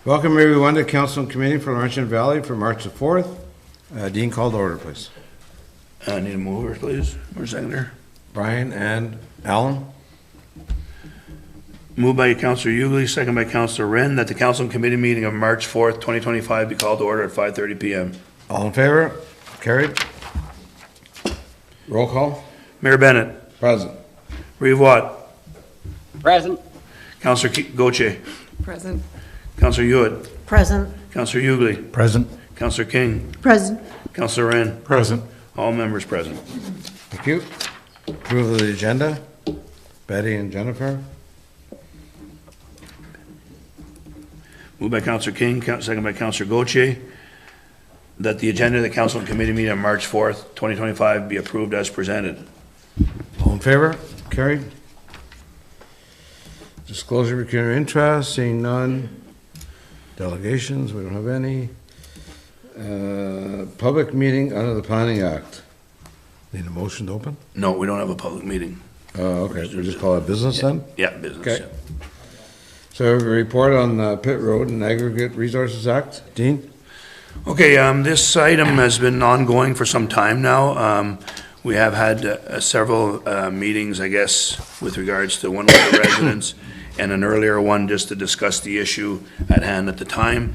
Welcome everyone to Council and Committee for Laurentian Valley for March the 4th. Dean, call to order, please. I need a mover, please, or seconder. Brian and Alan. Moved by Councillor Ugly, second by Councillor Wren, that the Council and Committee meeting of March 4th, 2025 be called to order at 5:30 p.m. All in favor? Carried. Roll call. Mayor Bennett. Present. Reeve Watt. Present. Councillor Gauthier. Present. Councillor Hewitt. Present. Councillor Ugly. Present. Councillor King. Present. Councillor Wren. Present. All members present. Thank you. Approval of the agenda. Betty and Jennifer. Moved by Councillor King, second by Councillor Gauthier, that the agenda of the Council and Committee meeting on March 4th, 2025 be approved as presented. All in favor? Carried. Disclosure of pecuniary interest, seeing none. Delegations, we don't have any. Public meeting under the Planning Act. Need a motion to open? No, we don't have a public meeting. Okay, we just call it business then? Yeah, business. Okay. So a report on the Pitt Road and Aggregate Resources Act. Dean? Okay, this item has been ongoing for some time now. We have had several meetings, I guess, with regards to one of the residents and an earlier one just to discuss the issue at hand at the time.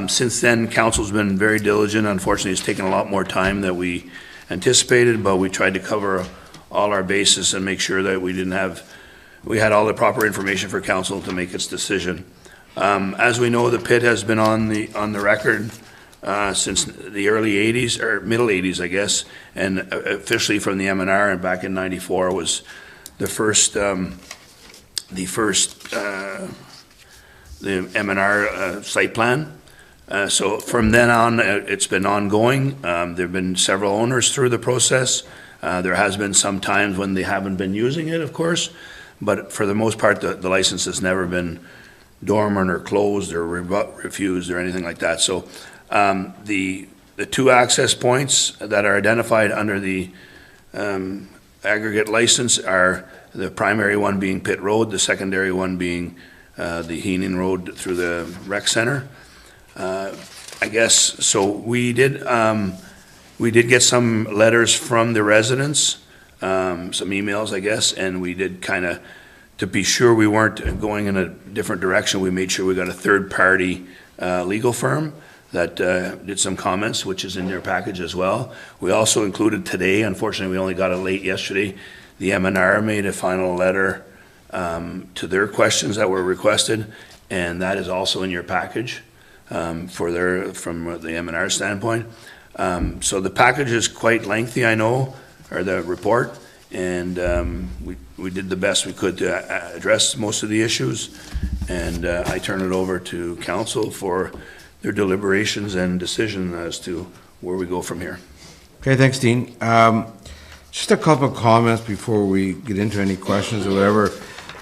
Since then, council's been very diligent. Unfortunately, it's taken a lot more time than we anticipated, but we tried to cover all our bases and make sure that we had all the proper information for council to make its decision. As we know, the pit has been on the record since the early 80s, or middle 80s, I guess, and officially from the M&R, and back in 94 was the first the M&R site plan. So from then on, it's been ongoing. There have been several owners through the process. There has been some times when they haven't been using it, of course, but for the most part, the license has never been dormant or closed or refused or anything like that. So the two access points that are identified under the aggregate license are the primary one being Pitt Road, the secondary one being the Heenan Road through the rec center. I guess, so we did get some letters from the residents, some emails, I guess, and we did kind of, to be sure we weren't going in a different direction, we made sure we got a third-party legal firm that did some comments, which is in their package as well. We also included today, unfortunately we only got it late yesterday, the M&R made a final letter to their questions that were requested, and that is also in your package from the M&R standpoint. So the package is quite lengthy, I know, or the report, and we did the best we could to address most of the issues, and I turn it over to council for their deliberations and decision as to where we go from here. Okay, thanks, Dean. Just a couple of comments before we get into any questions or whatever.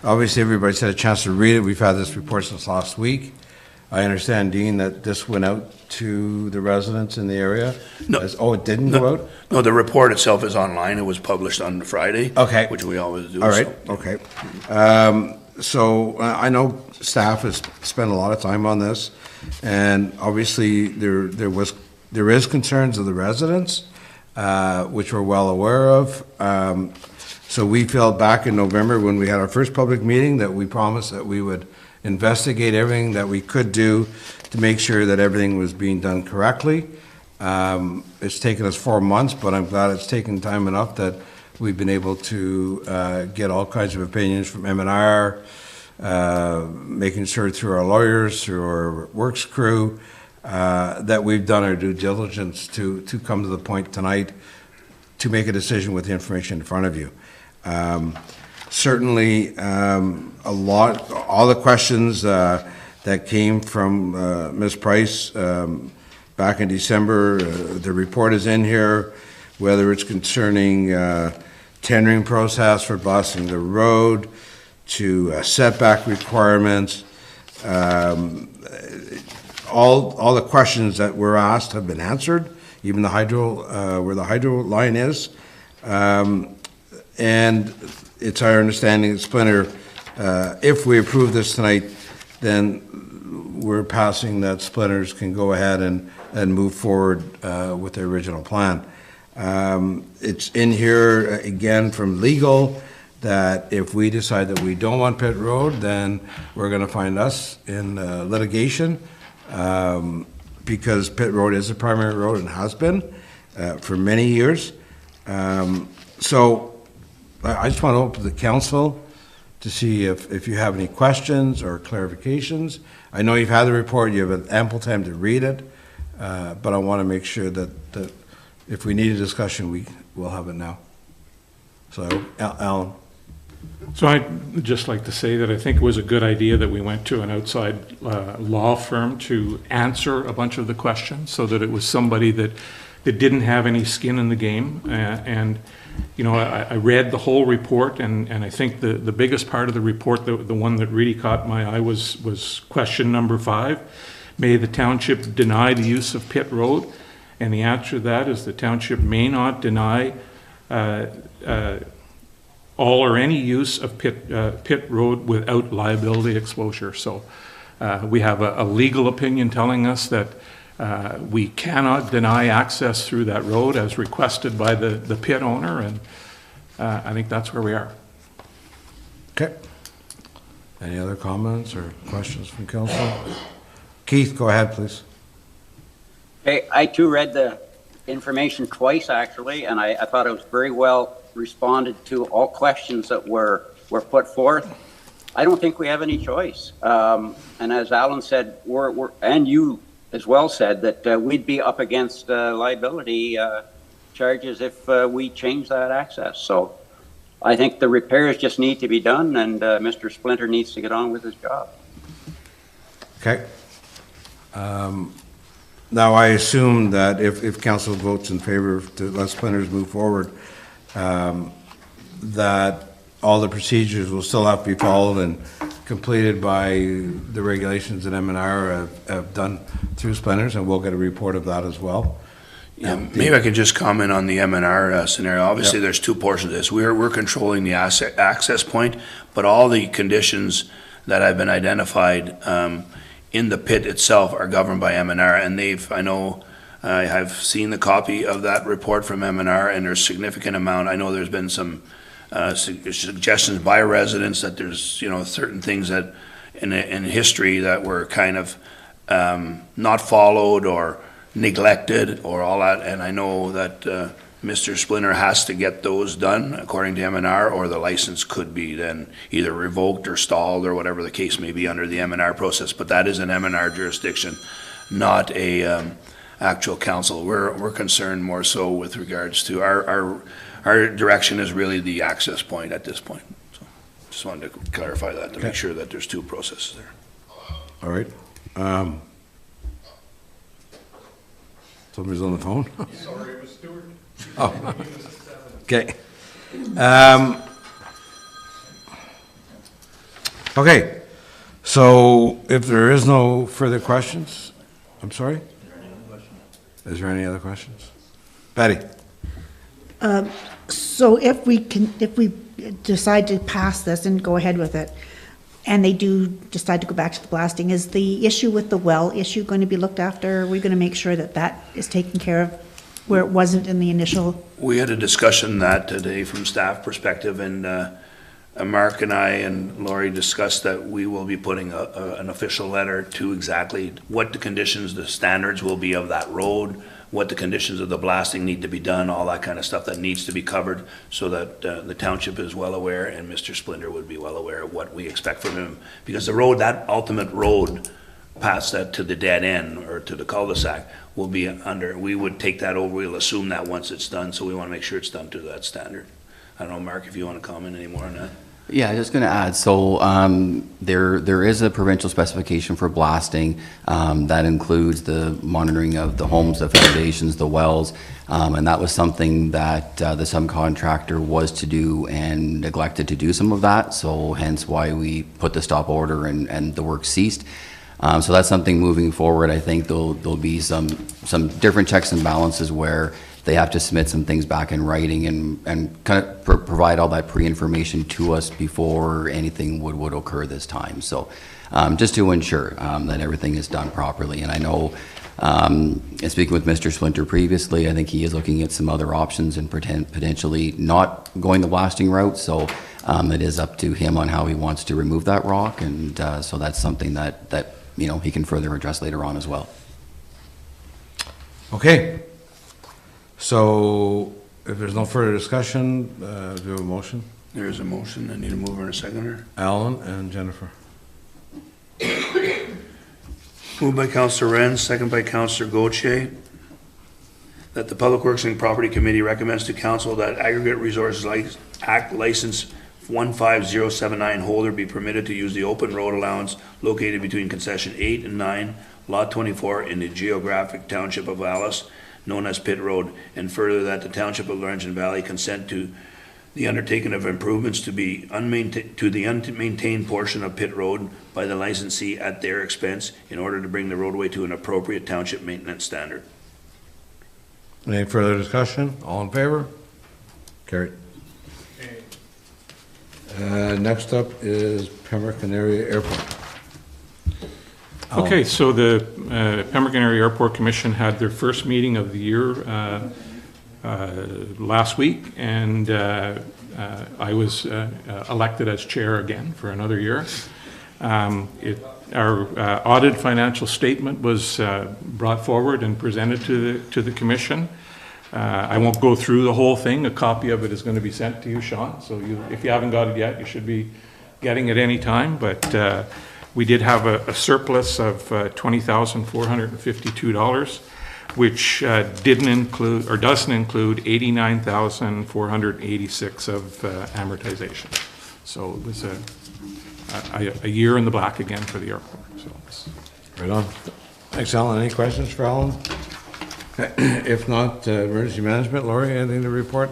Obviously, everybody's had a chance to read it. We've had this report since last week. I understand, Dean, that this went out to the residents in the area? No. It didn't go out? No, the report itself is online. It was published on Friday. Okay. Which we always do. All right, so. okay. So I know staff has spent a lot of time on this, and obviously there is concerns of the residents, which we're well aware of. So we felt back in November when we had our first public meeting that we promised that we would investigate everything that we could do to make sure that everything was being done correctly. It's taken us 4 months, but I'm glad it's taken time enough that we've been able to get all kinds of opinions from M&R, making sure through our lawyers, through our works crew, that we've done our due diligence to come to the point tonight to make a decision with the information in front of you. Certainly, all the questions that came from Ms. Price back in December, the report is in here, whether it's concerning tendering process for blasting the road, to setback requirements. All the questions that were asked have been answered, even the hydro, where the hydro line is. And it's our understanding that Splinter, if we approve this tonight, then we're passing that Splinters can go ahead and move forward with the original plan. It's in here, again, from legal, that if we decide that we don't want Pitt Road, then we're going to find us in litigation, because Pitt Road is a primary road and has been for many years. So I just want to open the council to see if you have any questions or clarifications. I know you've had the report, you have ample time to read it, but I want to make sure that if we need a discussion, we'll have it now. So, Alan. So I'd just like to say that I think it was a good idea that we went to an outside law firm to answer a bunch of the questions, so that it was somebody that didn't have any skin in the game. And you know, I read the whole report, and I think the biggest part of the report, the one that really caught my eye, was question number 5. May the township deny the use of Pitt Road? And the answer to that is the township may not deny all or any use of Pitt Road without liability exposure. So we have a legal opinion telling us that we cannot deny access through that road as requested by the pit owner, and I think that's where we are. Okay. Any other comments or questions from council? Keith, go ahead, please. Hey, I too read the information twice, actually, and I thought it was very well responded to all questions that were put forth. I don't think we have any choice. And as Alan said, and you as well said, that we'd be up against liability charges if we change that access. So I think the repairs just need to be done, and Mr. Splinter needs to get on with his job. Okay. Now, I assume that if council votes in favor to let Splinters move forward, that all the procedures will still have to be followed and completed by the regulations that M&R have done through Splinters, and we'll get a report of that as well. Yeah, maybe I could just comment on the M&R scenario. Obviously, there's two portions of this. We're controlling the access point, but all the conditions that have been identified in the pit itself are governed by M&R, and I know I have seen the copy of that report from M&R, and there's significant amount. I know there's been some suggestions by residents that there's, certain things that in history that were kind of not followed or neglected or all that, and I know that Mr. Splinter has to get those done according to M&R, or the license could be then either revoked or stalled or whatever the case may be under the M&R process, but that is an M&R jurisdiction, not a actual council. We're concerned more so with regards to our direction is really the access point at this point. So just wanted to clarify that to make sure that there's two processes there. All right. Somebody's on the phone? Sorry, it was Stuart. Oh. Okay. Okay. So if there is no further questions, I'm sorry? Is there any other questions? Betty? So if we decide to pass this and go ahead with it, and they do decide to go back to the blasting, is the issue with the well issue going to be looked after? Are we going to make sure that that is taken care of where it wasn't in the initial? We had a discussion that today from staff perspective, and Mark and I and Lori discussed that we will be putting an official letter to exactly what the conditions, the standards will be of that road, what the conditions of the blasting need to be done, all that kind of stuff that needs to be covered, so that the township is well aware and Mr. Splinter would be well aware of what we expect from him. Because the road, that ultimate road past that to the dead end or to the cul-de-sac will be under, we would take that over, we'll assume that once it's done, so we want to make sure it's done to that standard. I don't know, Mark, if you want to comment any more on that. Yeah, just going to add, so there is a provincial specification for blasting that includes the monitoring of the homes, the foundations, the wells, and that was something that the subcontractor was to do and neglected to do some of that, so hence why we put the stop order and the work ceased. So that's something moving forward. I think there'll be some different checks and balances where they have to submit some things back in writing and kind of provide all that pre-information to us before anything would occur this time. So just to ensure that everything is done properly. And I know, and speaking with Mr. Splinter previously, I think he is looking at some other options and potentially not going the blasting route. So it is up to him on how he wants to remove that rock, and so that's something that he can further address later on as well. Okay. So if there's no further discussion, do we have a motion? There is a motion. I need a mover and a seconder. Alan and Jennifer. Moved by Councillor Wren, second by Councillor Gauthier, that the Public Works and Property Committee recommends to council that Aggregate Resources Act License 15079 holder be permitted to use the open road allowance located between concession 8 and 9, lot 24 in the geographic township of Alice, known as Pitt Road, and further that the Township of Laurentian Valley consent to the undertaking of improvements to the unmaintained portion of Pitt Road by the licensee at their expense in order to bring the roadway to an appropriate township maintenance standard. Any further discussion? All in favor? Carried. Next up is Pembroke Area Airport. Okay, so the Pembroke Area Airport Commission had their first meeting of the year last week, and I was elected as chair again for another year. Our audited financial statement was brought forward and presented to the commission. I won't go through the whole thing. A copy of it is going to be sent to you, Sean, so if you haven't got it yet, you should be getting it any time, but we did have a surplus of $20,452, which didn't include, or doesn't include, $89,486 of amortization. So it was a year in the black again for the airport. So Right on. Thanks, Alan. Any questions for Alan? If not, emergency management, Laurie, anything to report?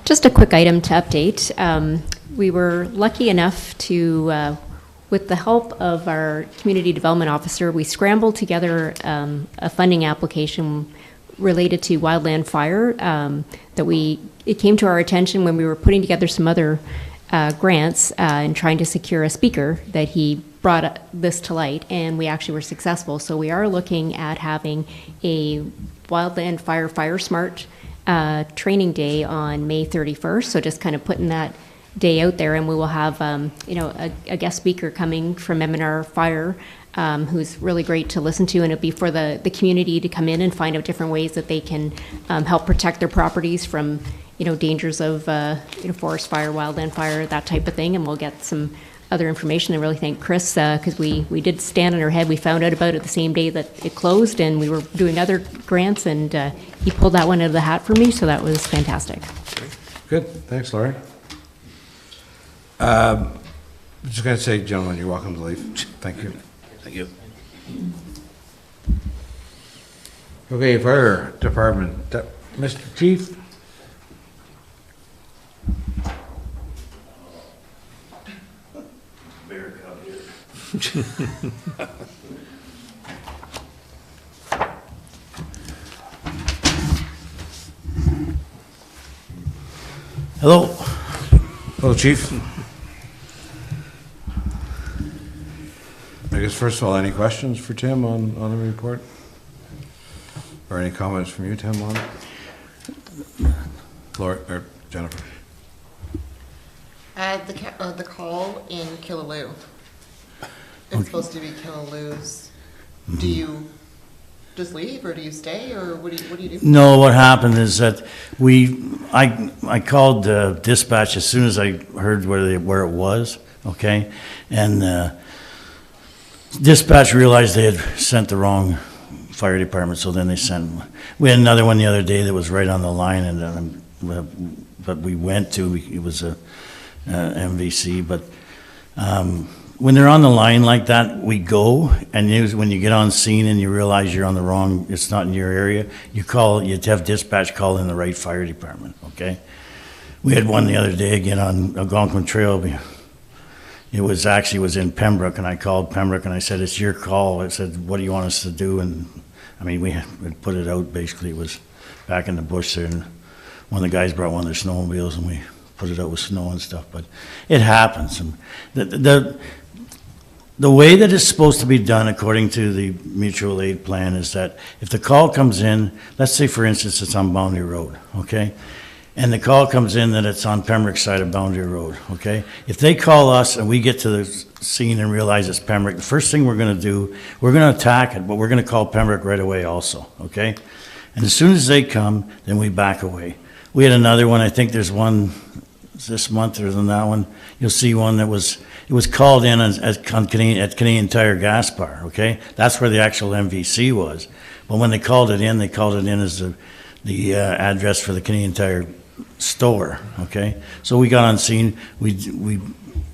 Just a quick item to update. We were lucky enough to, with the help of our community development officer, we scrambled together a funding application related to wildland fire it came to our attention when we were putting together some other grants and trying to secure a speaker that he brought this to light, and we actually were successful. So we are looking at having a wildland fire smart training day on May 31st. So just kind of putting that day out there, and we will have a guest speaker coming from M&R Fire, who's really great to listen to, and it'll be for the community to come in and find out different ways that they can help protect their properties from dangers of forest fire, wildland fire, that type of thing. And we'll get some other information. I really thank Chris because we did stand on our head. We found out about it the same day that it closed, and we were doing other grants, and he pulled that one out of the hat for me, so that was fantastic. Good. Thanks, Laurie. Just going to say, gentlemen, you're welcome to leave. Thank you. Thank you. Okay, Fire Department. Mr. Chief? Bear cub here. Hello. Hello, Chief. I guess first of all, any questions for Tim on the report? Or any comments from you, Tim, on it? Laura, or Jennifer? The call in Killaloo. It's supposed to be Killaloo's. Do you just leave, or do you stay, or what do you do? No, what happened is that I called dispatch as soon as I heard where it was, okay? And dispatch realized they had sent the wrong fire department, so then we had another one the other day that was right on the line, and but we went to, it was a MVC, but when they're on the line like that, we go, and when you get on scene and you realize you're on the wrong, it's not in your area, you have dispatch call in the right fire department, okay? We had one the other day again on Algonquin Trail. It was in Pembroke, and I called Pembroke and I said, it's your call. I said, what do you want us to do? And I mean, we had put it out, basically. It was back in the bush there, and one of the guys brought one of their snowmobiles and we put it out with snow and stuff, but it happens. And the way that it's supposed to be done, according to the mutual aid plan, is that if the call comes in, let's say for instance it's on Boundary Road, okay? And the call comes in that it's on Pembroke side of Boundary Road, okay? If they call us and we get to the scene and realize it's Pembroke, the first thing we're gonna do, we're gonna attack it, but we're gonna call Pembroke right away also, okay? And as soon as they come, then we back away. We had another one, I think there's one this month or than that one. You'll see one that it was called in at Canadian Tire Gas Bar, okay? That's where the actual MVC was. But when they called it in as the address for the Canadian Tire store, okay? So we got on scene, we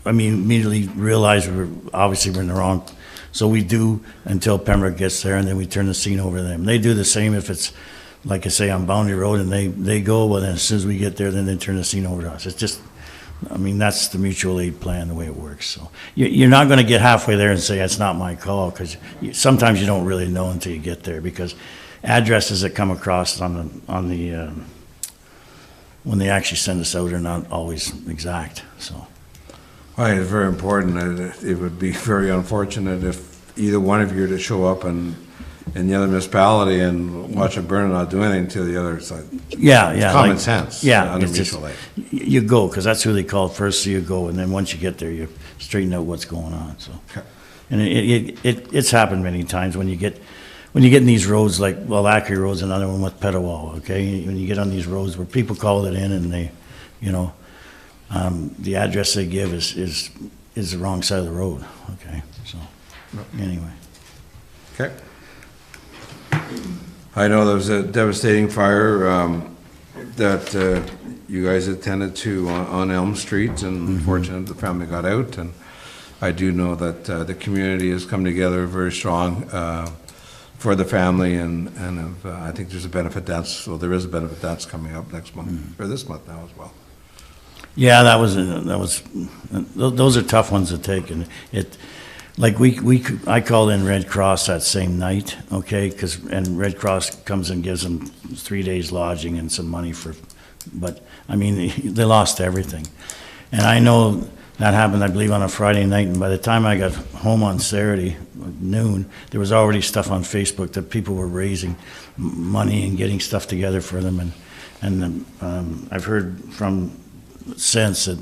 immediately realized we're in the wrong. So we do until Pembroke gets there, and then we turn the scene over to them. They do the same if it's, like I say, on Boundary Road, and they go, well, then as soon as we get there, then they turn the scene over to us. It's just, that's the mutual aid plan, the way it works. So you're not gonna get halfway there and say, it's not my call, because sometimes you don't really know until you get there, because addresses that come across when they actually send us out are not always exact, so. Well, it's very important. It would be very unfortunate if either one of you were to show up in the other municipality and watch it burn and not do anything to the other side. Yeah. It's common sense. Yeah, Under it's just, mutual aid. you go, because that's who they called first, so you go, and then once you get there, you straighten out what's going on, so. Okay. And it's happened many times when you get in these roads, like, well, Ackley Road's another one with Petawall, okay? When you get on these roads where people call it in and they, the address they give is the wrong side of the road, okay? So, anyway. Okay. I know there was a devastating fire that you guys attended to on Elm Street, and unfortunately the family got out, and I do know that the community has come together very strong for the family, and I think there's a benefit dance, well, there is a benefit dance coming up next month, or this month now as well. Yeah, those are tough ones to take, and I called in Red Cross that same night, okay, and Red Cross comes and gives them 3 days lodging and some money but they lost everything. And I know that happened, I believe, on a Friday night, and by the time I got home on Saturday noon, there was already stuff on Facebook that people were raising money and getting stuff together for them, and I've heard from since that,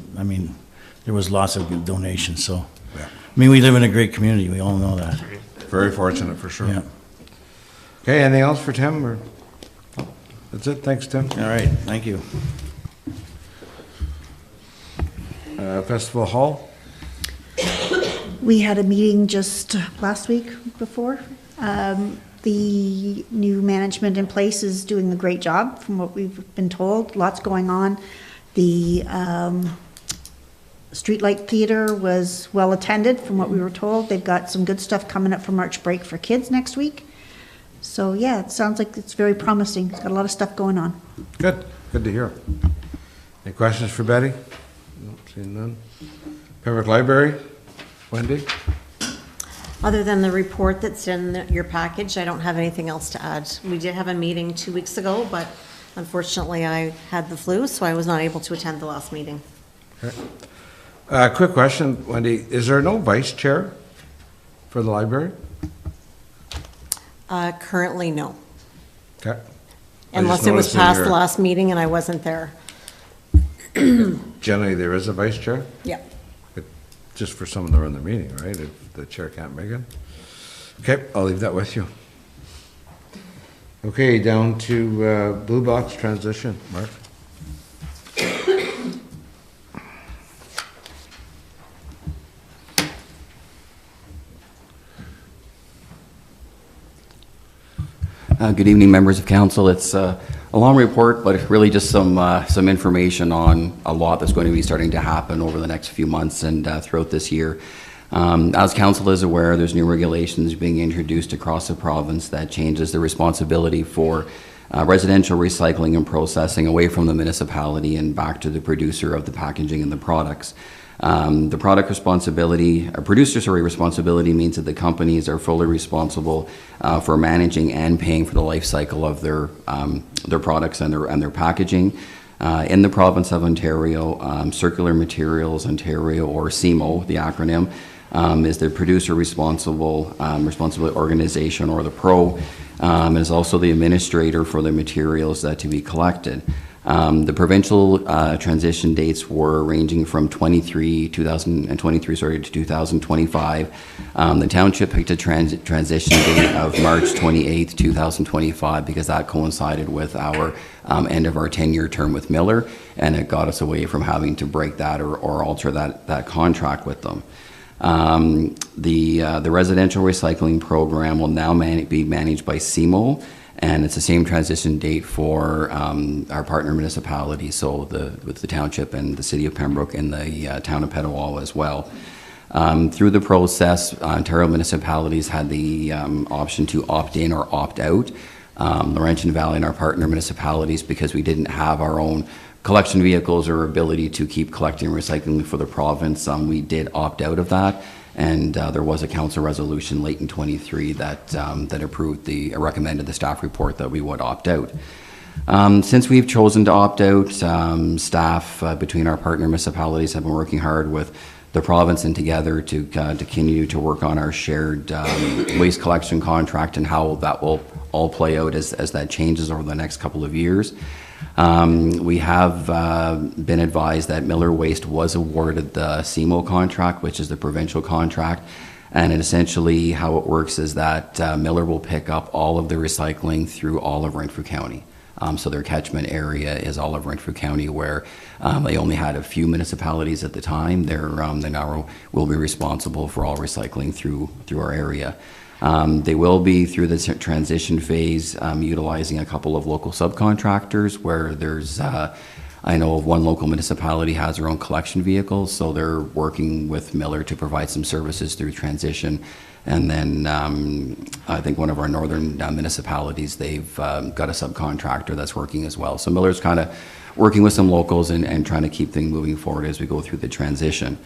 there was lots of donations, so. Yeah. We live in a great community, we all know that. Very fortunate, for sure. Yeah. Okay, anything else for Tim, or? That's it, thanks, Tim. All right, thank you. Festival Hall? We had a meeting just last week before. The new management in place is doing a great job from what we've been told. Lots going on. The Streetlight Theater was well attended from what we were told. They've got some good stuff coming up for March break for kids next week. So yeah, it sounds like it's very promising. It's got a lot of stuff going on. Good to hear. Any questions for Betty? Nope, seeing none. Pembroke Library, Wendy? Other than the report that's in your package, I don't have anything else to add. We did have a meeting 2 weeks ago, but unfortunately I had the flu, so I was not able to attend the last meeting. Okay. Quick question, Wendy. Is there no vice chair for the library? Currently, no. Okay. Unless it was past the last meeting and I wasn't there. Generally, there is a vice chair? Yep. Just for someone to run the meeting, right? If the chair can't make it? Okay, I'll leave that with you. Okay, down to Blue Box transition, Mark. Good evening, members of council. It's a long report, but really just some information on a lot that's going to be starting to happen over the next few months and throughout this year. As council is aware, there's new regulations being introduced across the province that changes the responsibility for residential recycling and processing away from the municipality and back to the producer of the packaging and the products. The product responsibility, producer's responsibility means that the companies are fully responsible for managing and paying for the life cycle of their products and their packaging. In the province of Ontario, Circular Materials Ontario, or CMO, the acronym, is the producer responsible organization, or the PRO, is also the administrator for the materials that to be collected. The provincial transition dates were ranging from 2023 to 2025. The township picked a transition date of March 28th, 2025, because that coincided with our end of our 10-year term with Miller, and it got us away from having to break that or alter that contract with them. The residential recycling program will now be managed by CMO, and it's the same transition date for our partner municipalities, so with the township and the city of Pembroke and the town of Petawawa as well. Through the process, Ontario municipalities had the option to opt in or opt out. Laurentian Valley and our partner municipalities, because we didn't have our own collection vehicles or ability to keep collecting and recycling for the province, we did opt out of that, and there was a council resolution late in 23 that approved recommended the staff report that we would opt out. Since we've chosen to opt out, staff between our partner municipalities have been working hard with the province and together to continue to work on our shared waste collection contract and how that will all play out as that changes over the next couple of years. We have been advised that Miller Waste was awarded the CMO contract, which is the provincial contract, and essentially how it works is that Miller will pick up all of the recycling through all of Renfrew County. So their catchment area is all of Renfrew County, where they only had a few municipalities at the time. They now will be responsible for all recycling through our area. They will be, through the transition phase, utilizing a couple of local subcontractors where there's, I know of one local municipality has their own collection vehicles, so they're working with Miller to provide some services through transition. And then I think one of our northern municipalities, they've got a subcontractor that's working as well. So Miller's kind of working with some locals and trying to keep things moving forward as we go through the transition.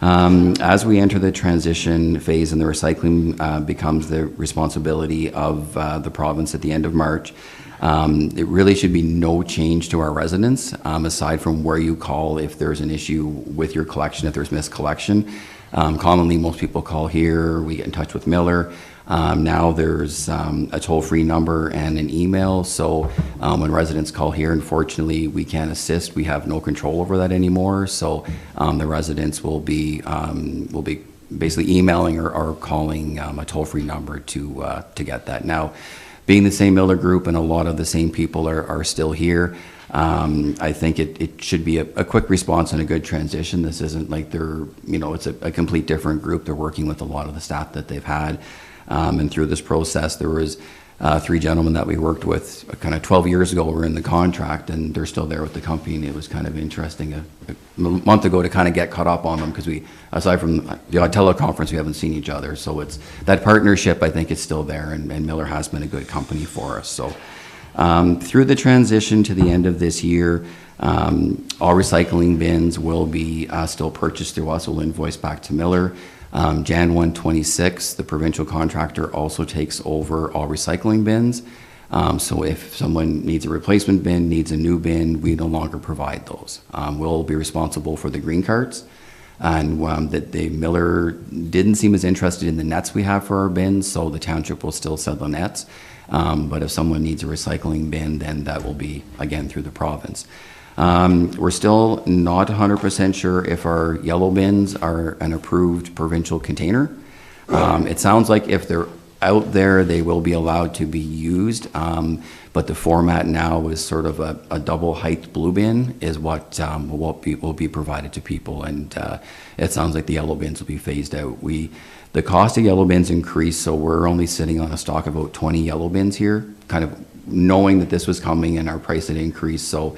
As we enter the transition phase and the recycling becomes the responsibility of the province at the end of March, it really should be no change to our residents, aside from where you call if there's an issue with your collection, if there's missed collection. Commonly, most people call here, we get in touch with Miller. Now there's a toll-free number and an email, so when residents call here, unfortunately, we can't assist. We have no control over that anymore, so the residents will be basically emailing or calling a toll-free number to get that. Now, being the same Miller group and a lot of the same people are still here, I think it should be a quick response and a good transition. This isn't like it's a complete different group. They're working with a lot of the staff that they've had. And through this process, there was 3 gentlemen that we worked with kind of 12 years ago were in the contract, and they're still there with the company. And it was kind of interesting a month ago to kind of get caught up on them, because we, aside from the odd teleconference, we haven't seen each other. So it's that partnership, I think, is still there, and Miller has been a good company for us. So through the transition to the end of this year, all recycling bins will be still purchased through us. We'll invoice back to Miller. Jan 1, 26, the provincial contractor also takes over all recycling bins. So if someone needs a replacement bin, needs a new bin, we no longer provide those. We'll be responsible for the green carts. And the Miller didn't seem as interested in the nets we have for our bins, so the township will still sell the nets. But if someone needs a recycling bin, then that will be, again, through the province. We're still not 100% sure if our yellow bins are an approved provincial container. It sounds like if they're out there, they will be allowed to be used, but the format now is sort of a double height blue bin is what will be provided to people, and it sounds like the yellow bins will be phased out. The cost of yellow bins increased, so we're only sitting on a stock of about 20 yellow bins here, kind of knowing that this was coming and our price had increased. So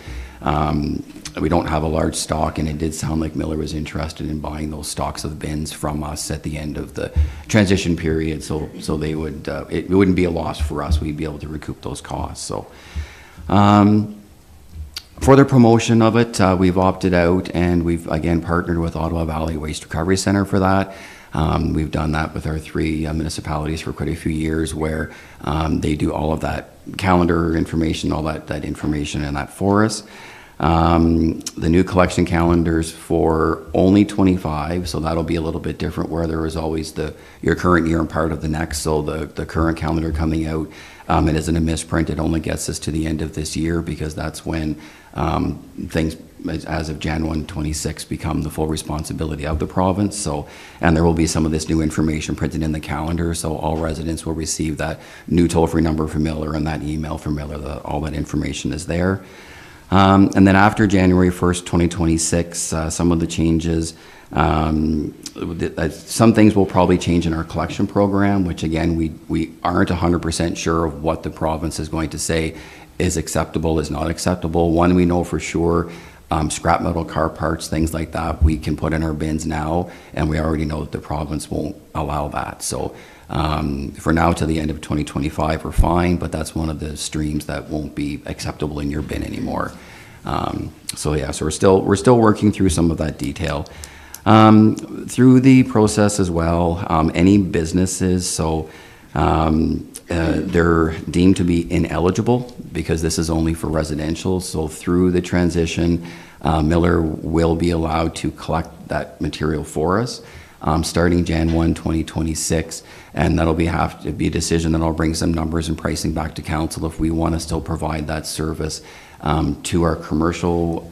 we don't have a large stock, and it did sound like Miller was interested in buying those stocks of bins from us at the end of the transition period, so they would it wouldn't be a loss for us. We'd be able to recoup those costs. So for the promotion of it, we've opted out, and we've again partnered with Ottawa Valley Waste Recovery Centre for that. We've done that with our 3 municipalities for quite a few years, where they do all of that calendar information, all that information and that for us. The new collection calendars for only 25, so that'll be a little bit different, where there is always your current year and part of the next. So the current calendar coming out, it isn't a misprint. It only gets us to the end of this year, because that's when things, as of Jan 1, 26, become the full responsibility of the province. So, and there will be some of this new information printed in the calendar, so all residents will receive that new toll-free number from Miller and that email from Miller. All that information is there. And then after January 1st, 2026, some of the changes, some things will probably change in our collection program, which again, we aren't 100% sure of what the province is going to say is acceptable, is not acceptable. One, we know for sure, scrap metal car parts, things like that, we can put in our bins now, and we already know that the province won't allow that. So for now, to the end of 2025, we're fine, but that's one of the streams that won't be acceptable in your bin anymore. So yeah, so we're still working through some of that detail. Through the process as well, any businesses, so they're deemed to be ineligible because this is only for residential. So through the transition, Miller will be allowed to collect that material for us, starting Jan 1, 2026, and that'll have to be a decision that I'll bring some numbers and pricing back to council if we want to still provide that service to our commercial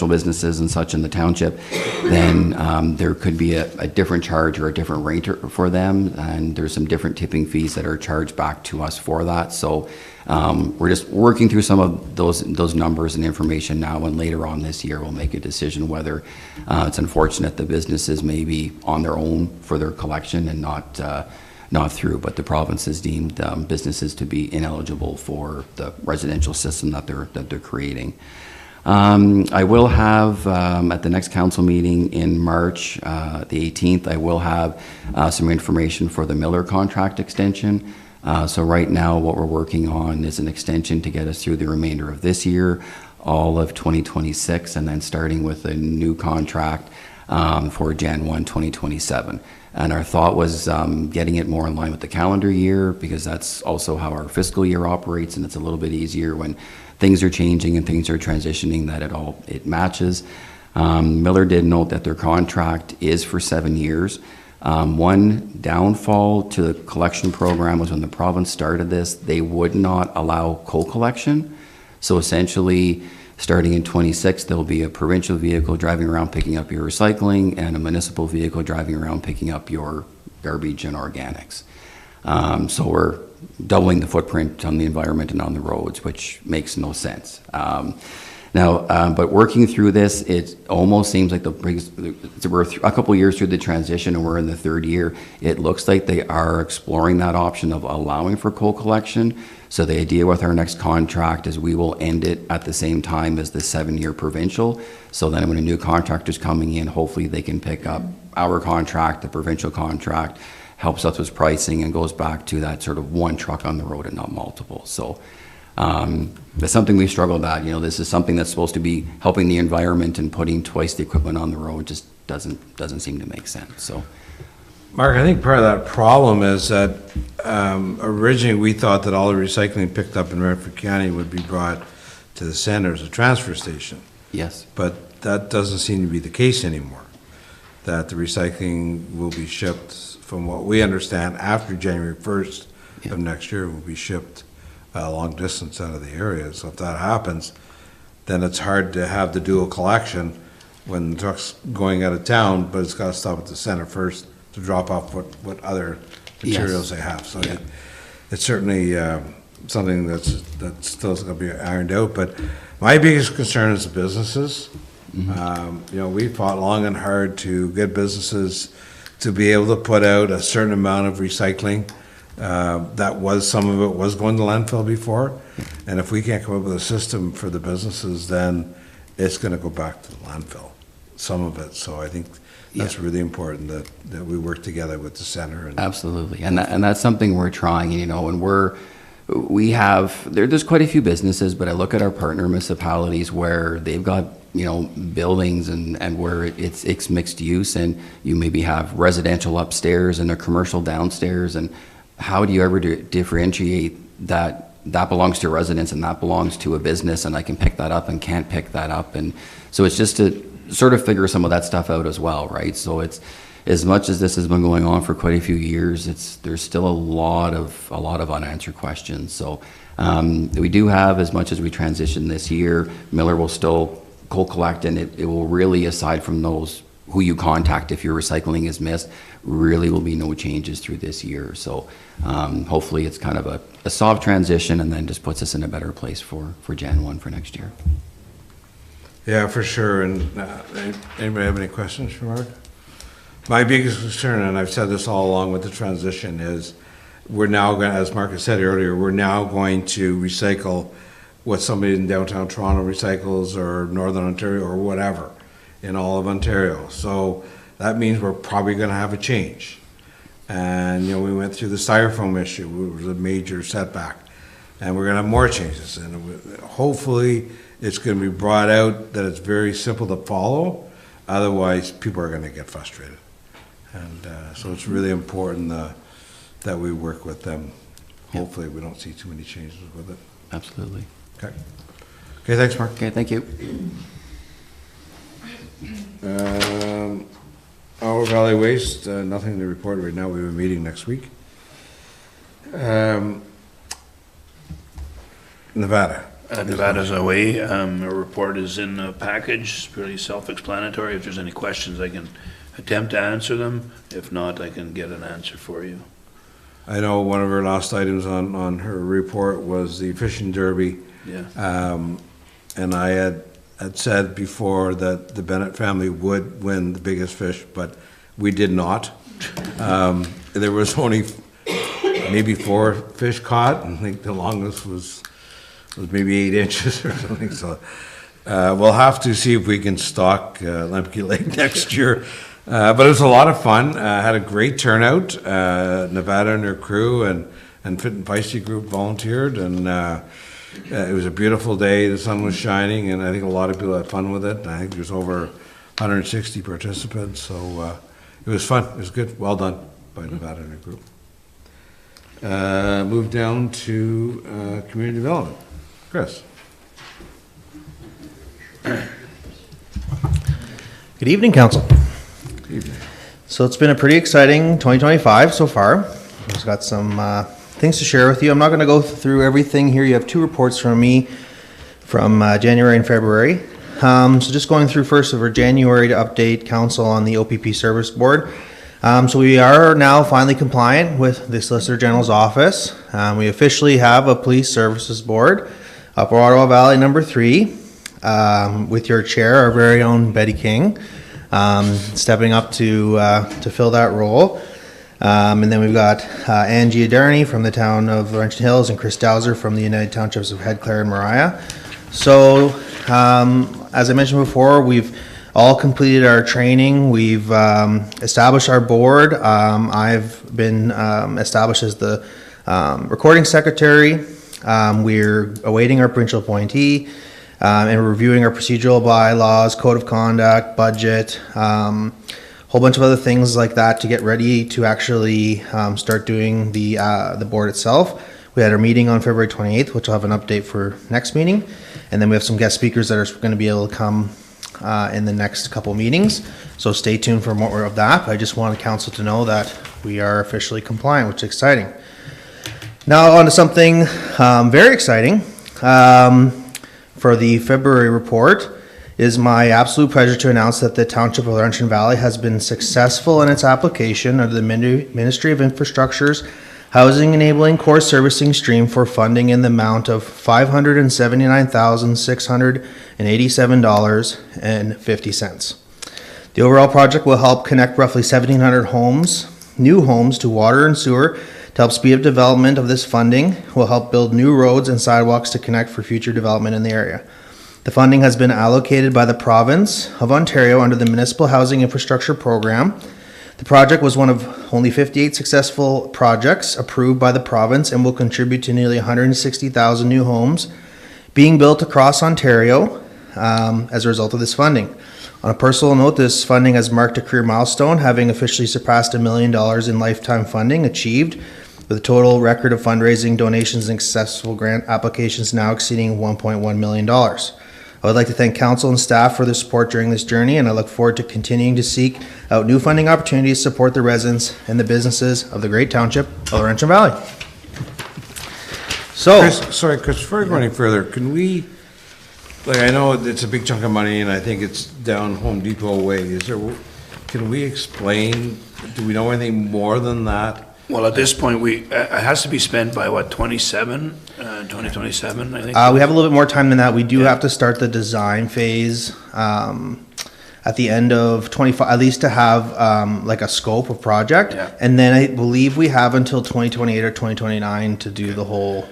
businesses and such in the township. Then there could be a different charge or a different rate for them, and there's some different tipping fees that are charged back to us for that. So we're just working through some of those numbers and information now, and later on this year we'll make a decision whether it's unfortunate the businesses may be on their own for their collection and not through, but the province has deemed businesses to be ineligible for the residential system that they're creating. I will have, at the next council meeting in March, the 18th, I will have some information for the Miller contract extension. So right now what we're working on is an extension to get us through the remainder of this year, all of 2026, and then starting with a new contract for Jan 1, 2027. And our thought was getting it more in line with the calendar year, because that's also how our fiscal year operates, and it's a little bit easier when things are changing and things are transitioning, that it matches. Miller did note that their contract is for 7 years. One downfall to the collection program was when the province started this, they would not allow co-collection. So essentially, starting in 26, there'll be a provincial vehicle driving around picking up your recycling and a municipal vehicle driving around picking up your garbage and organics. So we're doubling the footprint on the environment and on the roads, which makes no sense. But working through this, it almost seems like we're a couple years through the transition and we're in the third year. It looks like they are exploring that option of allowing for co-collection. So the idea with our next contract is we will end it at the same time as the 7-year provincial. So then when a new contractor's coming in, hopefully they can pick up our contract, the provincial contract, helps us with pricing, and goes back to that sort of one truck on the road and not multiple. So that's something we've struggled at. You know, this is something that's supposed to be helping the environment, and putting twice the equipment on the road just doesn't seem to make sense. So, Mark, I think part of that problem is that originally we thought that all the recycling picked up in Redford County would be brought to the center as a transfer station. yes. But that doesn't seem to be the case anymore. That the recycling will be shipped, from what we understand, after January 1st of next year, will be shipped a long distance out of the area. So if that happens, then it's hard to have the dual collection when the truck's going out of town, but it's got to stop at the center first to drop off what other materials they have. So it's certainly something that's still going to be ironed out. But my biggest concern is the businesses. We fought long and hard to get businesses to be able to put out a certain amount of recycling. Some of it was going to landfill before. And if we can't come up with a system for the businesses, then it's going to go back to the landfill, some of it. So I think that's really important that we work together with the center. Absolutely, and that's something we're trying. And there's quite a few businesses, but I look at our partner municipalities where they've got buildings and where it's mixed use, and you maybe have residential upstairs and a commercial downstairs, and how do you ever differentiate that that belongs to a residence and that belongs to a business, and I can pick that up and can't pick that up. And so it's just to sort of figure some of that stuff out as well, right? So it's, as much as this has been going on for quite a few years, there's still a lot of unanswered questions. So we do have, as much as we transition this year, Miller will still cold collect, and it will really, aside from those who you contact if your recycling is missed, really will be no changes through this year. So hopefully it's kind of a soft transition, and then just puts us in a better place for Jan 1 for next year. Yeah, for sure. And anybody have any questions for Mark? My biggest concern, and I've said this all along with the transition, is we're now going to, as Mark has said earlier, we're now going to recycle what somebody in downtown Toronto recycles, or Northern Ontario, or whatever, in all of Ontario. So that means we're probably going to have a change. And, you know, we went through the styrofoam issue, which was a major setback. And we're going to have more changes. And hopefully it's going to be brought out that it's very simple to follow. Otherwise, people are going to get frustrated. And so it's really important that we work with them. Hopefully we don't see too many changes with it. Absolutely. Okay. Okay, thanks, Mark. Okay, thank you. Our Valley Waste, nothing to report right now. We have a meeting next week. Nevada. Nevada's away. A report is in the package. It's pretty self-explanatory. If there's any questions, I can attempt to answer them. If not, I can get an answer for you. I know one of her last items on her report was the fishing derby. Yeah. And I had said before that the Bennett family would win the biggest fish, but we did not. There was only maybe 4 fish caught, and I think the longest was maybe 8 inches or something. So we'll have to see if we can stock Lemke Lake next year. But it was a lot of fun. Had a great turnout. Nevada and her crew and Fit and Feisty group volunteered, and it was a beautiful day. The sun was shining, and I think a lot of people had fun with it. I think there's over 160 participants, so it was fun. It was good. Well done by Nevada and her group. Move down to community development. Chris. Good evening, Council. So it's been a pretty exciting 2025 so far. I've got some things to share with you. I'm not going to go through everything here. You have 2 reports from me from January and February. So just going through first of our January to update Council on the OPP Service Board. So we are now finally compliant with the Solicitor General's office. We officially have a Police Services Board, Upper Ottawa Valley number 3, with your chair, our very own Betty King, stepping up to fill that role. And then we've got Angie Adarny from the town of Laurentian Hills and Chris Dowser from the United Townships of Head, Clare, and Mariah. So as I mentioned before, we've all completed our training. We've established our board. I've been established as the recording secretary. We're awaiting our provincial appointee, and we're reviewing our procedural bylaws, code of conduct, budget, whole bunch of other things like that to get ready to actually start doing the board itself. We had our meeting on February 28th, which I'll have an update for next meeting. And then we have some guest speakers that are going to be able to come in the next couple meetings. So stay tuned for more of that. I just wanted council to know that we are officially compliant, which is exciting. Now on to something very exciting. For the February report, it is my absolute pleasure to announce that the Township of Laurentian Valley has been successful in its application under the Ministry of Infrastructure's Housing Enabling Core Servicing Stream for funding in the amount of $579,687.50. The overall project will help connect roughly 1,700 homes, new homes, to water and sewer to help speed up development of this funding. Will help build new roads and sidewalks to connect for future development in the area. The funding has been allocated by the province of Ontario under the Municipal Housing Infrastructure Program. The project was one of only 58 successful projects approved by the province and will contribute to nearly 160,000 new homes being built across Ontario as a result of this funding. On a personal note, this funding has marked a career milestone, having officially surpassed $1 million in lifetime funding achieved with a total record of fundraising, donations, and successful grant applications now exceeding $1.1 million. I would like to thank council and staff for their support during this journey, and I look forward to continuing to seek out new funding opportunities to support the residents and the businesses of the great township of Laurentian Valley. So, Chris, before we go any further, can we, like, I know it's a big chunk of money, and I think it's down Home Depot way. Can we explain, do we know anything more than that? Well, at this point, it has to be spent by what, 2027, I think? we have a little bit more time than that. We do have to start the design phase at the end of 25, at least to have like a scope of project. Yeah. And then I believe we have until 2028 or 2029 to do the whole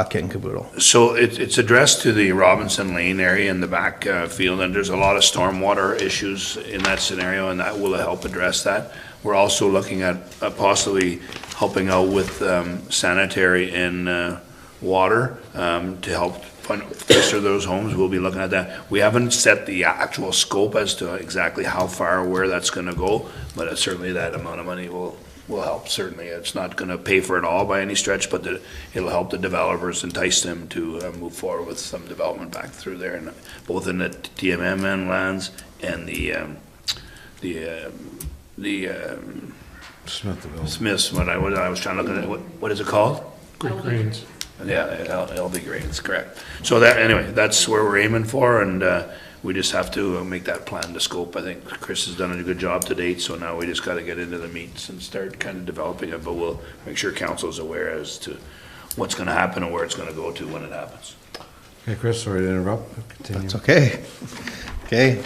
kit and caboodle. So it's addressed to the Robinson Lane area in the back field, and there's a lot of stormwater issues in that scenario, and that will help address that. We're also looking at possibly helping out with sanitary and water to help foster those homes. We'll be looking at that. We haven't set the actual scope as to exactly how far or where that's gonna go, but certainly that amount of money will help. Certainly, it's not gonna pay for it all by any stretch, but it'll help the developers, entice them to move forward with some development back through there, and both in the TMM lands and the Smiths, what I was trying to look at, what is it called? Great Grains. Yeah, LD Grains, correct. So that, anyway, that's where we're aiming for, and we just have to make that plan to scope. I think Chris has done a good job to date, so now we just gotta get into the meats and start kind of developing it, but we'll make sure council's aware as to what's gonna happen and where it's gonna go to when it happens. Okay, Chris, sorry to interrupt. Continue. That's okay. Okay,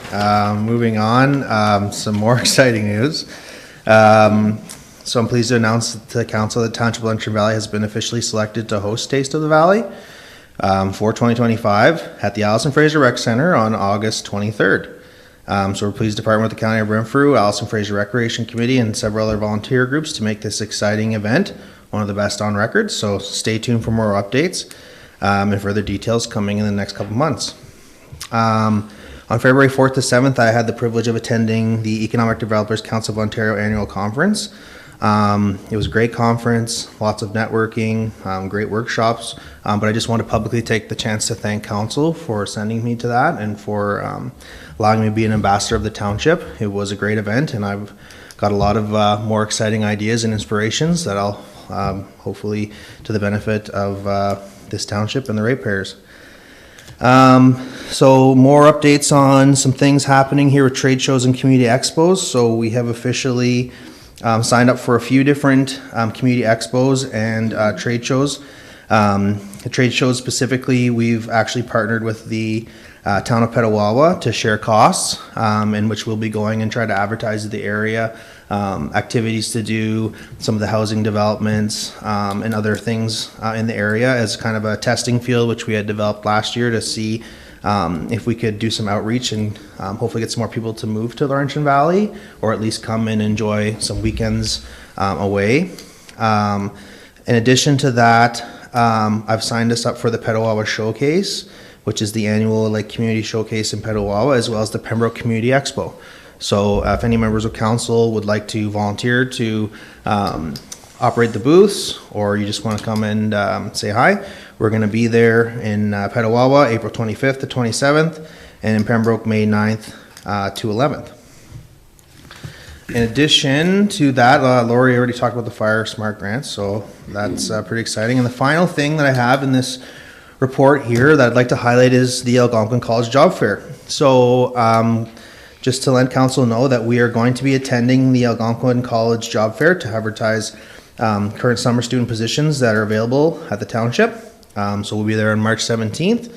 moving on, some more exciting news. So I'm pleased to announce to the council that Township of Laurentian Valley has been officially selected to host Taste of the Valley for 2025 at the Allison Fraser Rec Center on August 23rd. So we're pleased to partner with the County of Renfrew, Allison Fraser Recreation Committee, and several other volunteer groups to make this exciting event one of the best on record. So stay tuned for more updates and further details coming in the next couple months. On February 4th to 7th, I had the privilege of attending the Economic Developers Council of Ontario Annual Conference. It was a great conference, lots of networking, great workshops, but I just want to publicly take the chance to thank council for sending me to that and for allowing me to be an ambassador of the township. It was a great event, and I've got a lot of more exciting ideas and inspirations that I'll hopefully to the benefit of this township and the ratepayers. So more updates on some things happening here with trade shows and community expos. So we have officially signed up for a few different community expos and trade shows. The trade shows specifically, we've actually partnered with the town of Petawawa to share costs, in which we'll be going and try to advertise the area, activities to do, some of the housing developments, and other things in the area as kind of a testing field, which we had developed last year to see if we could do some outreach and hopefully get some more people to move to Laurentian Valley, or at least come and enjoy some weekends away. In addition to that, I've signed us up for the Petawawa Showcase, which is the annual community showcase in Petawawa, as well as the Pembroke Community Expo. So if any members of council would like to volunteer to operate the booths, or you just want to come and say hi, we're going to be there in Petawawa, April 25th to 27th, and in Pembroke, May 9th to 11th. In addition to that, Lori already talked about the Fire Smart Grants, so that's pretty exciting. And the final thing that I have in this report here that I'd like to highlight is the Algonquin College Job Fair. So just to let council know that we are going to be attending the Algonquin College Job Fair to advertise current summer student positions that are available at the township. So we'll be there on March 17th.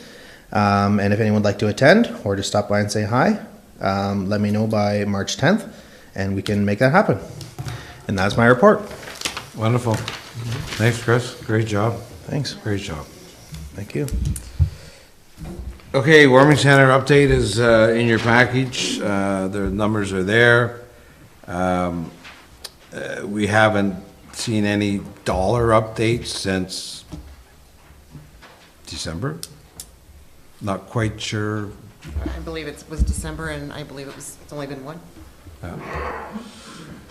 And if anyone would like to attend or just stop by and say hi, let me know by March 10th and we can make that happen. And that's my report. Wonderful. Thanks, Chris. Great job. Thanks. Great job. Thank you. Okay, warming center update is in your package. The numbers are there. We haven't seen any dollar updates since December. Not quite sure. I believe it was December, and I believe it's only been one.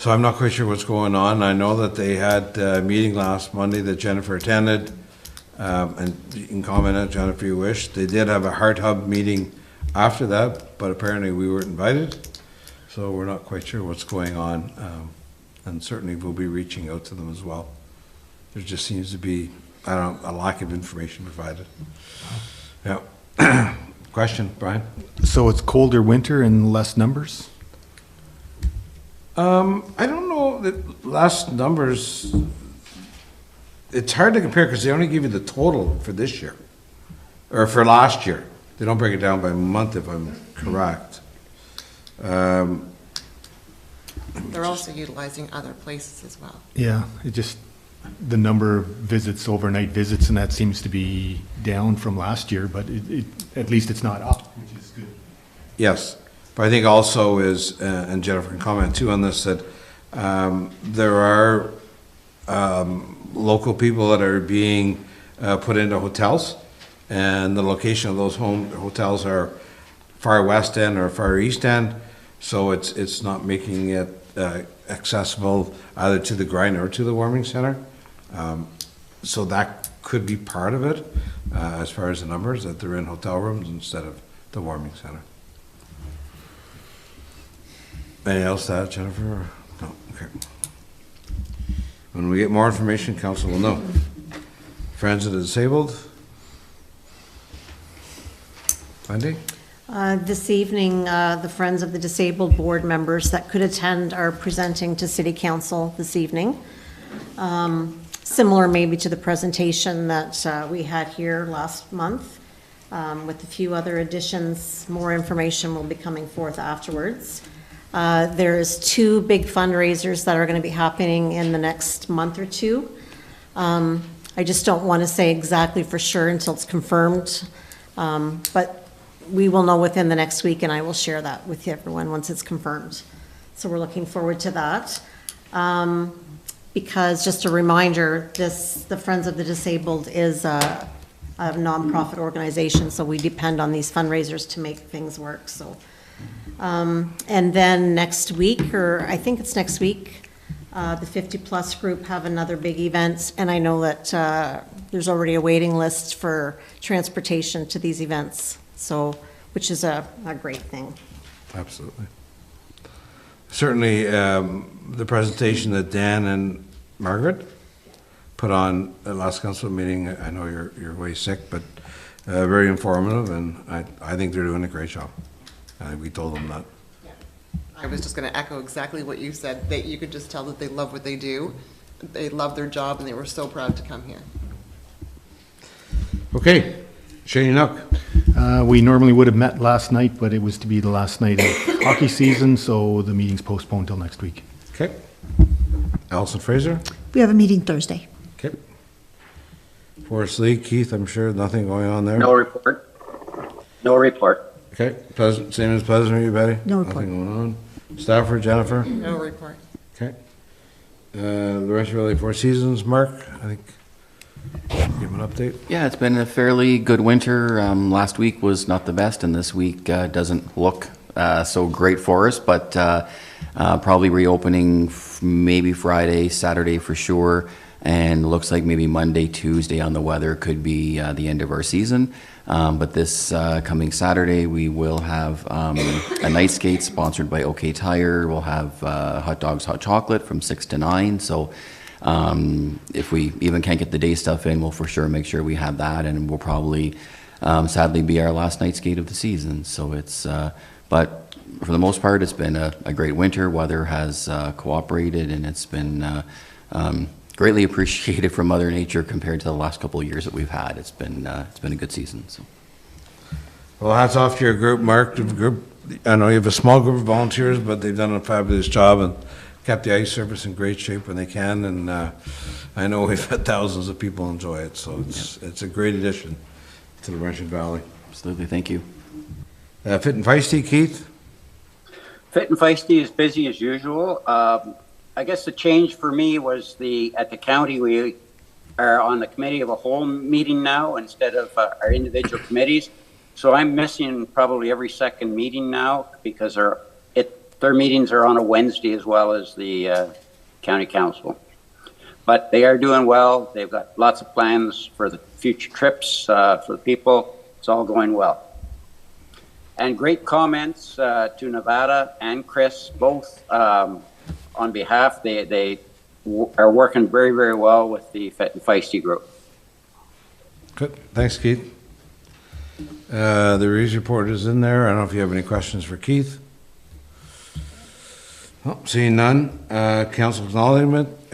So I'm not quite sure what's going on. I know that they had a meeting last Monday that Jennifer attended, and you can comment on it, John, if you wish. They did have a Heart Hub meeting after that, but apparently we weren't invited, so we're not quite sure what's going on, and certainly we'll be reaching out to them as well. There just seems to be, I don't know, a lack of information provided. Yeah. Question, Brian? So it's colder winter and less numbers? I don't know that last numbers, it's hard to compare because they only give you the total for this year, or for last year. They don't break it down by month, if I'm correct. They're also utilizing other places as well. Yeah, it just, the number of visits, overnight visits, and that seems to be down from last year, but at least it's not up, which is good. Yes, but I think also is, and Jennifer can comment too on this, that there are local people that are being put into hotels, and the location of those hotels are far west end or far east end, so it's not making it accessible either to the grind or to the warming center. So that could be part of it, as far as the numbers, that they're in hotel rooms instead of the warming center. Anything else to add, Jennifer? No, okay. When we get more information, council will know. Friends of the Disabled? Wendy? This evening, the Friends of the Disabled board members that could attend are presenting to City Council this evening. Similar maybe to the presentation that we had here last month, with a few other additions. More information will be coming forth afterwards. There's two big fundraisers that are going to be happening in the next month or two. I just don't want to say exactly for sure until it's confirmed, but we will know within the next week, and I will share that with everyone once it's confirmed. So we're looking forward to that. Because just a reminder, the Friends of the Disabled is a nonprofit organization, so we depend on these fundraisers to make things work, so. And then next week, or I think it's next week, the 50-plus group have another big event, and I know that there's already a waiting list for transportation to these events, so, which is a great thing. Absolutely. Certainly, the presentation that Dan and Margaret put on at last council meeting, I know you're way sick, but very informative, and I think they're doing a great job. We told them that. I was just going to echo exactly what you said, that you could just tell that they love what they do. They love their job, and they were so proud to come here. Okay, Shane Nook. We normally would have met last night, but it was to be the last night of hockey season, so the meeting's postponed till next week. Okay. Alison Fraser. We have a meeting Thursday. Okay. Forest League, Keith, I'm sure nothing going on there? No report. No report. Okay, same as Pleasant, you, Betty? No report. Nothing going on. Stafford, Jennifer? No report. Okay. Laurentian Valley Four Seasons, Mark, I think, give an update. Yeah, it's been a fairly good winter. Last week was not the best, and this week doesn't look so great for us, but probably reopening maybe Friday, Saturday for sure, and looks like maybe Monday, Tuesday on the weather could be the end of our season. But this coming Saturday, we will have a night skate sponsored by OK Tire. We'll have hot dogs, hot chocolate from 6 to 9. So if we even can't get the day stuff in, we'll for sure make sure we have that, and we'll probably sadly be our last night skate of the season. So it's, but for the most part, it's been a great winter. Weather has cooperated, and it's been greatly appreciated from Mother Nature compared to the last couple of years that we've had. It's been a good season. So. Well, hats off to your group, Mark. The group, I know you have a small group of volunteers, but they've done a fabulous job and kept the ice surface in great shape when they can. And I know we've had thousands of people enjoy it, so it's a great addition to the Laurentian Valley. Absolutely, thank you. Fit and Feisty, Keith? Fit and Feisty is busy as usual. I guess the change for me was at the county, we are on the committee of a whole meeting now instead of our individual committees. So I'm missing probably every second meeting now because their meetings are on a Wednesday as well as the county council. But they are doing well. They've got lots of plans for the future trips for the people. It's all going well. And great comments to Nevada and Chris, both on behalf. They are working very, very well with the Fit and Feisty group. Good, thanks, Keith. The Rees report is in there. I don't know if you have any questions for Keith. Oh, seeing none. Council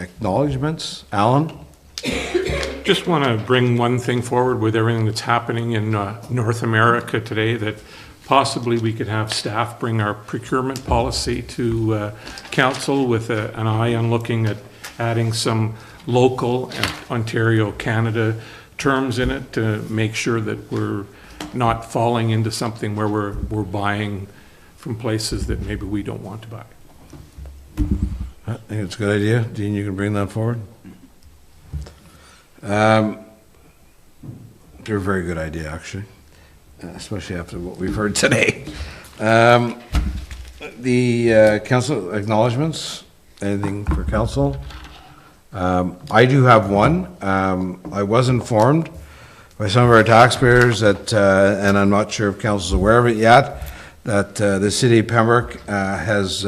acknowledgements. Alan? Just want to bring one thing forward with everything that's happening in North America today, that possibly we could have staff bring our procurement policy to council with an eye on looking at adding some local and Ontario, Canada terms in it to make sure that we're not falling into something where we're buying from places that maybe we don't want to buy. I think it's a good idea. Dean, you can bring that forward. They're a very good idea, actually, especially after what we've heard today. The council acknowledgements, anything for council? I do have one. I was informed by some of our taxpayers that, and I'm not sure if council's aware of it yet, that the city of Pembroke has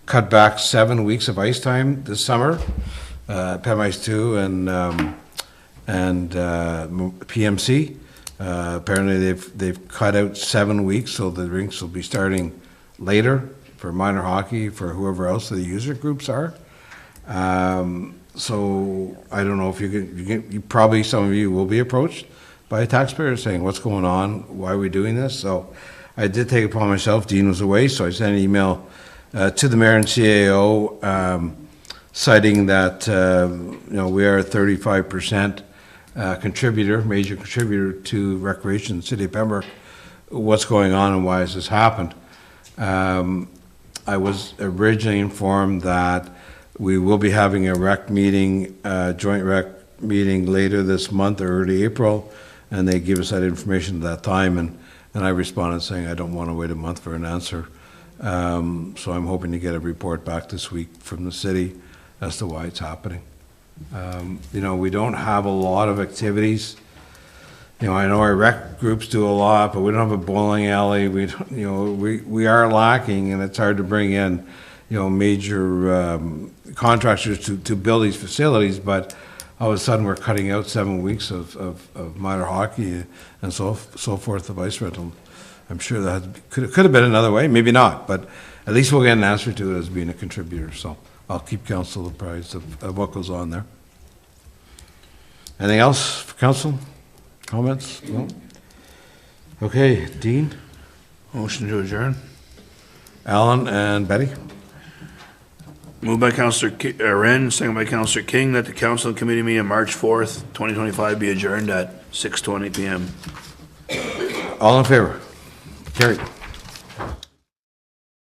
cut back 7 weeks of ice time this summer. Pem Ice 2 and PMC. Apparently they've cut out 7 weeks, so the rinks will be starting later for minor hockey, for whoever else the user groups are. So I don't know if you probably, some of you will be approached by taxpayers saying, what's going on? Why are we doing this? So I did take it upon myself. Dean was away, so I sent an email to the mayor and CAO citing that, we are a 35% major contributor to recreation in the city of Pembroke. What's going on and why has this happened? I was originally informed that we will be having a rec meeting, joint rec meeting later this month or early April, and they give us that information at that time, and I responded saying I don't want to wait a month for an answer. So I'm hoping to get a report back this week from the city as to why it's happening. We don't have a lot of activities. I know our rec groups do a lot, but we don't have a bowling alley. We are lacking, and it's hard to bring in, major contractors to build these facilities, but all of a sudden we're cutting out 7 weeks of minor hockey and so forth of ice rental. I'm sure that could have been another way, maybe not, but at least we'll get an answer to it as being a contributor. So I'll keep council apprised of what goes on there. Anything else for council? Comments? No? Okay, Dean? Motion to adjourn. Alan and Betty? Moved by Councillor Wren, second by Councillor King, that the council and committee meeting on March 4th, 2025 be adjourned at 6:20 p.m. All in favor? Carried.